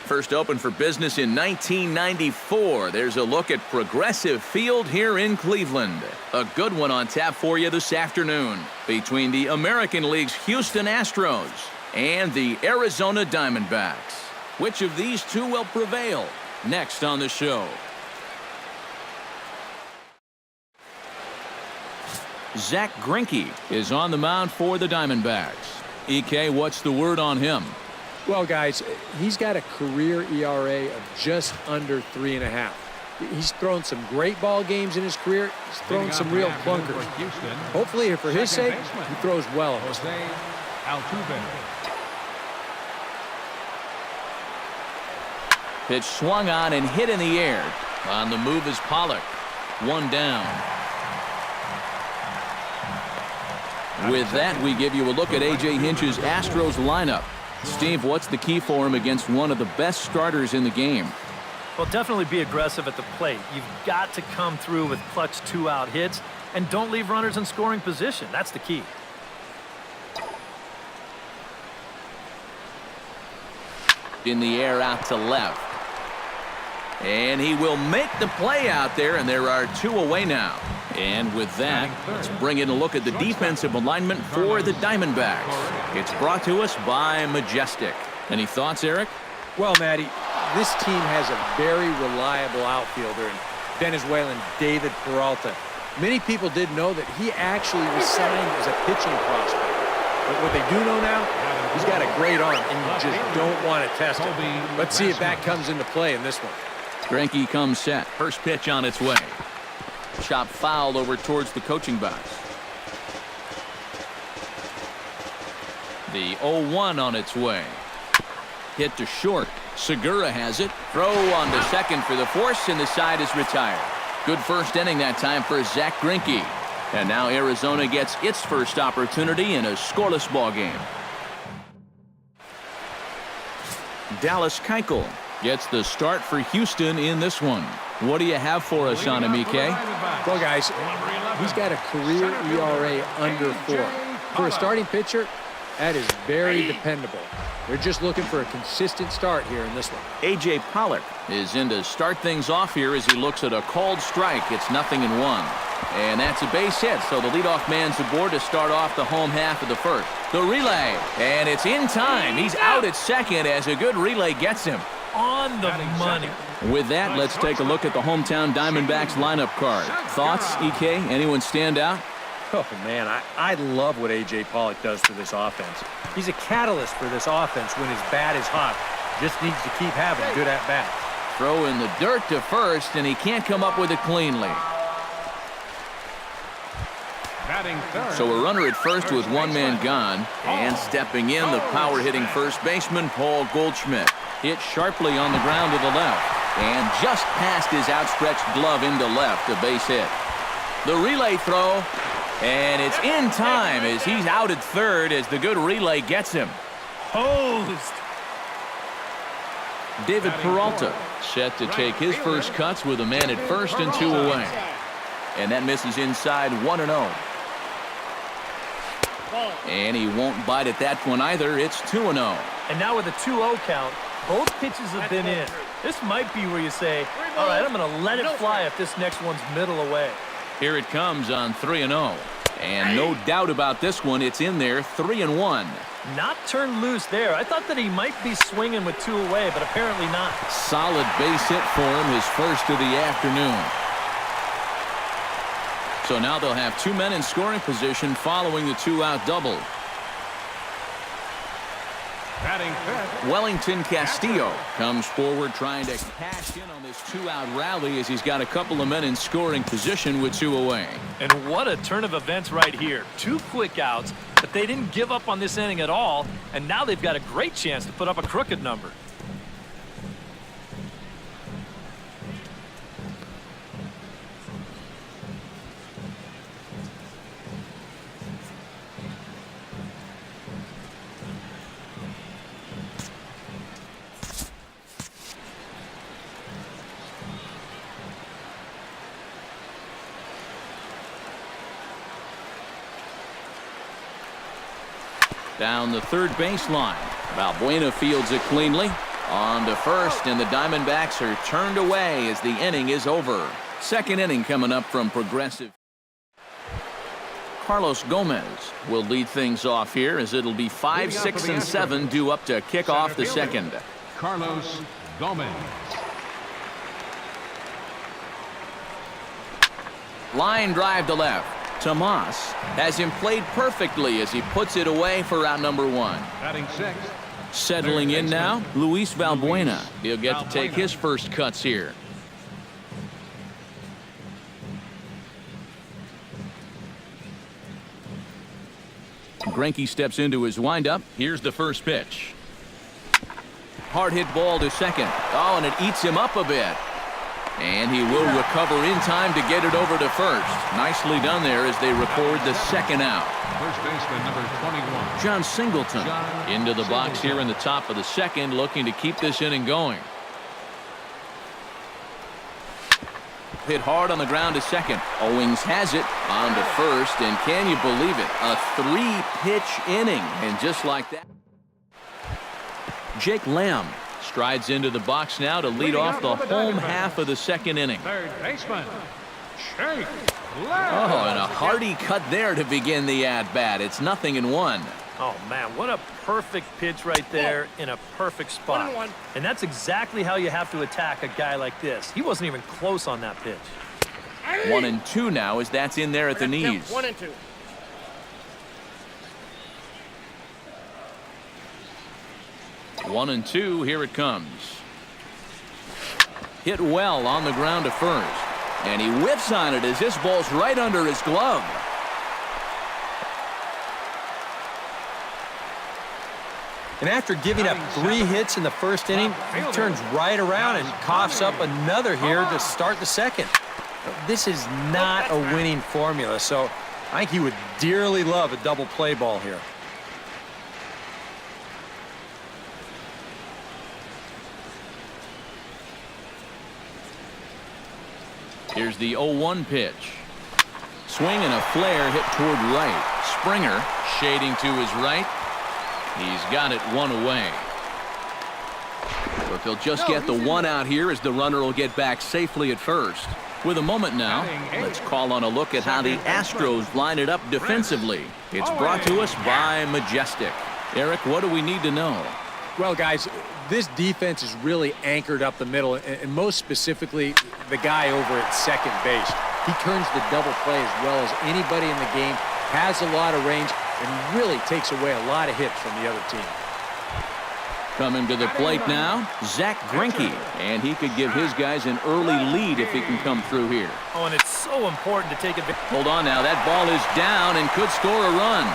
First opened for business in 1994. There's a look at Progressive Field here in Cleveland. A good one on tap for you this afternoon between the American League's Houston Astros and the Arizona Diamondbacks. Which of these two will prevail? Next on the show. Zach Greinke is on the mound for the Diamondbacks. EK, what's the word on him? Well, guys, he's got a career ERA of just under 3.5. He's thrown some great ball games in his career. He's thrown some real clunkers. Hopefully, for his sake, he throws well. Pitch swung on and hit in the air. On the move is Pollock. One down. With that, we give you a look at A.J. Hinch's Astros lineup. Steve, what's the key for him against one of the best starters in the game? Well, definitely be aggressive at the plate. You've got to come through with clutch 2-out hits, and don't leave runners in scoring position. That's the key. In the air out to left. And he will make the play out there, and there are two away now. And with that, let's bring in a look at the defensive alignment for the Diamondbacks. It's brought to us by Majestic. Any thoughts, Eric? Well, Matty, this team has a very reliable outfielder in Venezuelan David Peralta. Many people didn't know that he actually was signed as a pitching prospect. But what they do know now, he's got a great arm, and you just don't want to test him. Let's see if that comes into play in this one. Greinke comes set. First pitch on its way. Chop foul over towards the coaching box. The 0-1 on its way. Hit to short. Segura has it. Throw on to second for the force, and the side is retired. Good first inning that time for Zach Greinke. And now Arizona gets its first opportunity in a scoreless ball game. Dallas Keuchel gets the start for Houston in this one. What do you have for us on him, EK? Well, guys, he's got a career ERA under 4. For a starting pitcher, that is very dependable. They're just looking for a consistent start here in this one. A.J. Pollock is in to start things off here as he looks at a called strike. It's 0-1. And that's a base hit, so the leadoff man's aboard to start off the home half of the first. The relay, and it's in time. He's out at second as a good relay gets him. On the money. With that, let's take a look at the hometown Diamondbacks lineup card. Thoughts, EK? Anyone stand out? Oh, man, I love what A.J. Pollock does for this offense. He's a catalyst for this offense when his bat is hot. Just needs to keep having good at-bats. Throw in the dirt to first, and he can't come up with it cleanly. So a runner at first with one man gone. And stepping in, the power-hitting first baseman, Paul Goldschmidt. Hit sharply on the ground to the left. And just past his outstretched glove into left, a base hit. The relay throw. And it's in time as he's out at third as the good relay gets him. Hosed. David Peralta set to take his first cuts with a man at first and 2 away. And that misses inside 1-0. And he won't bite at that one either. It's 2-0. And now with a 2-0 count, both pitches have been in. This might be where you say, all right, I'm going to let it fly if this next one's middle away. Here it comes on 3-0. And no doubt about this one, it's in there, 3-1. Not turned loose there. I thought that he might be swinging with 2 away, but apparently not. Solid base hit for him, his first of the afternoon. So now they'll have 2 men in scoring position following the 2-out double. Wellington Castillo comes forward trying to cash in on this 2-out rally as he's got a couple of men in scoring position with 2 away. And what a turn of events right here. 2 quick outs, but they didn't give up on this inning at all, and now they've got a great chance to put up a crooked number. Down the third baseline. Valbuena fields it cleanly. On to first, and the Diamondbacks are turned away as the inning is over. Second inning coming up from Progressive. Carlos Gomez will lead things off here as it'll be 5, 6, and 7 due up to kick off the second. Carlos Gomez. Line drive to left. Tomas has him played perfectly as he puts it away for out number 1. Batting 6. Settling in now, Luis Valbuena. He'll get to take his first cuts here. Greinke steps into his windup. Here's the first pitch. Hard hit ball to second. Oh, and it eats him up a bit. And he will recover in time to get it over to first. Nicely done there as they record the second out. First baseman number 21. John Singleton into the box here in the top of the second, looking to keep this inning going. Hit hard on the ground to second. Owings has it on to first, and can you believe it? A 3-pitch inning, and just like that. Jake Lamb strides into the box now to lead off the home half of the second inning. Third baseman, Jake Lamb. Oh, and a hearty cut there to begin the at-bat. It's 0-1. Oh, man, what a perfect pitch right there in a perfect spot. And that's exactly how you have to attack a guy like this. He wasn't even close on that pitch. 1-2 now as that's in there at the knees. 1-2. 1-2, here it comes. Hit well on the ground to first. And he whiffs on it as this ball's right under his glove. And after giving up 3 hits in the first inning, he turns right around and coughs up another here to start the second. This is not a winning formula, so I think he would dearly love a double play ball here. Here's the 0-1 pitch. Swing and a flare hit toward right. Springer shading to his right. He's got it one away. But they'll just get the one out here as the runner will get back safely at first. With a moment now, let's call on a look at how the Astros line it up defensively. It's brought to us by Majestic. Eric, what do we need to know? Well, guys, this defense is really anchored up the middle, and most specifically, the guy over at second base. He turns the double play as well as anybody in the game, has a lot of range, and really takes away a lot of hits from the other team. Coming to the plate now, Zach Greinke, and he could give his guys an early lead if he can come through here. Oh, and it's so important to take advantage. Hold on now, that ball is down and could score a run.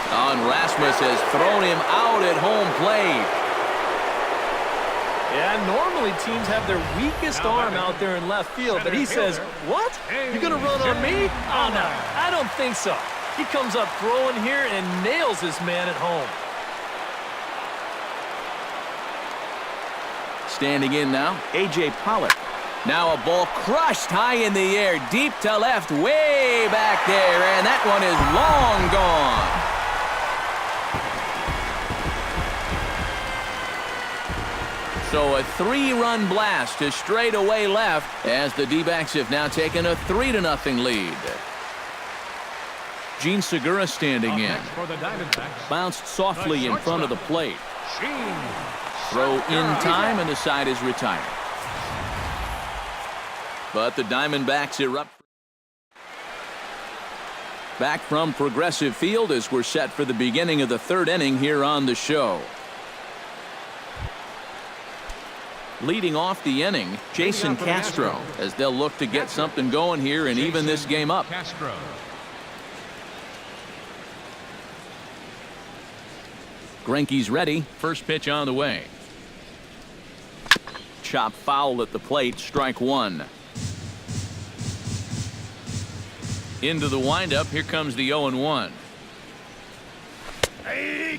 And Rasmus has thrown him out at home plate. Yeah, normally teams have their weakest arm out there in left field, but he says, what? You're going to run on me? Oh, no, I don't think so. He comes up throwing here and nails his man at home. Standing in now, A.J. Pollock. Now a ball crushed high in the air, deep to left, way back there, and that one is long gone. So a 3-run blast to straightaway left as the D-backs have now taken a 3-0 lead. Gene Segura standing in. Bounced softly in front of the plate. Throw in time and the side is retired. But the Diamondbacks erupt. Back from Progressive Field as we're set for the beginning of the third inning here on the show. Leading off the inning, Jason Castro, as they'll look to get something going here and even this game up. Greinke's ready. First pitch on the way. Chop foul at the plate. Strike one. Into the windup. Here comes the 0-1.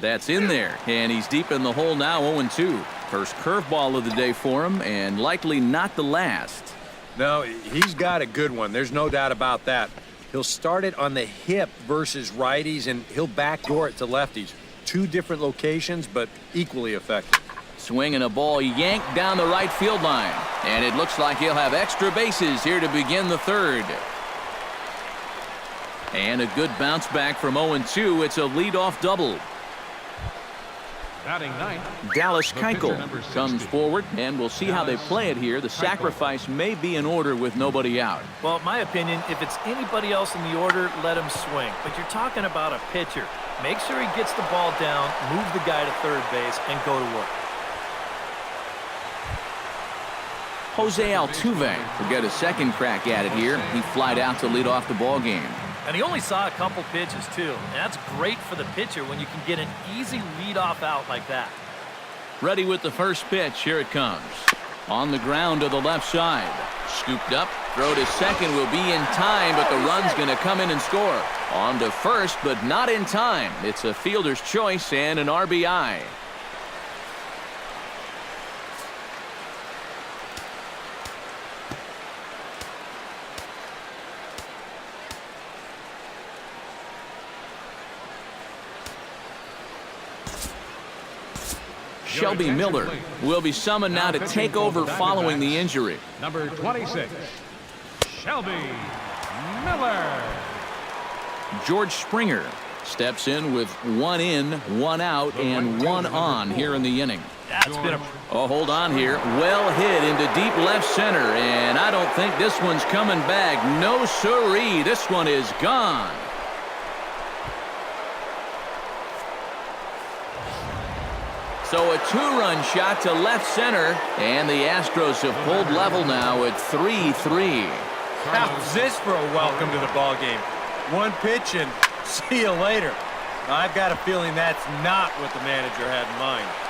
That's in there. And he's deep in the hole now. 0-2. First curveball of the day for him, and likely not the last. No, he's got a good one. There's no doubt about that. He'll start it on the hip versus righties, and he'll backdoor it to lefties. Two different locations, but equally effective. Swinging a ball yanked down the right field line. And it looks like he'll have extra bases here to begin the third. And a good bounce back from 0-2. It's a leadoff double. Batting ninth, Dallas the pitcher, Keuchel number 60. comes forward, and we'll see how they play it here. The sacrifice may be in order with nobody out. Well, in my opinion, if it's anybody else in the order, let him swing. But you're talking about a pitcher. Make sure he gets the ball down, move the guy to third base, and go to work. Jose Altuve will get a second crack at it here. He flied out to lead off the ball game. And he only saw a couple pitches, too. And that's great for the pitcher when you can get an easy leadoff out like that. Ready with the first pitch. Here it comes. On the ground to the left side. Scooped up. Throw to second will be in time, but the run's going to come in and score. On to first, but not in time. It's a fielder's choice and an RBI. Shelby Miller will be summoned now to take over following the injury. Number 26, Shelby Miller. George Springer steps in with 1 in, 1 out, and 1 on here in the inning. That's been a... Oh, hold on here. Well hit into deep left center, and I don't think this one's coming back. No siree. This one is gone. So a 2-run shot to left center, and the Astros have pulled level now at 3-3. How's this for a welcome to the ball game? One pitch and see you later. I've got a feeling that's not what the manager had in mind.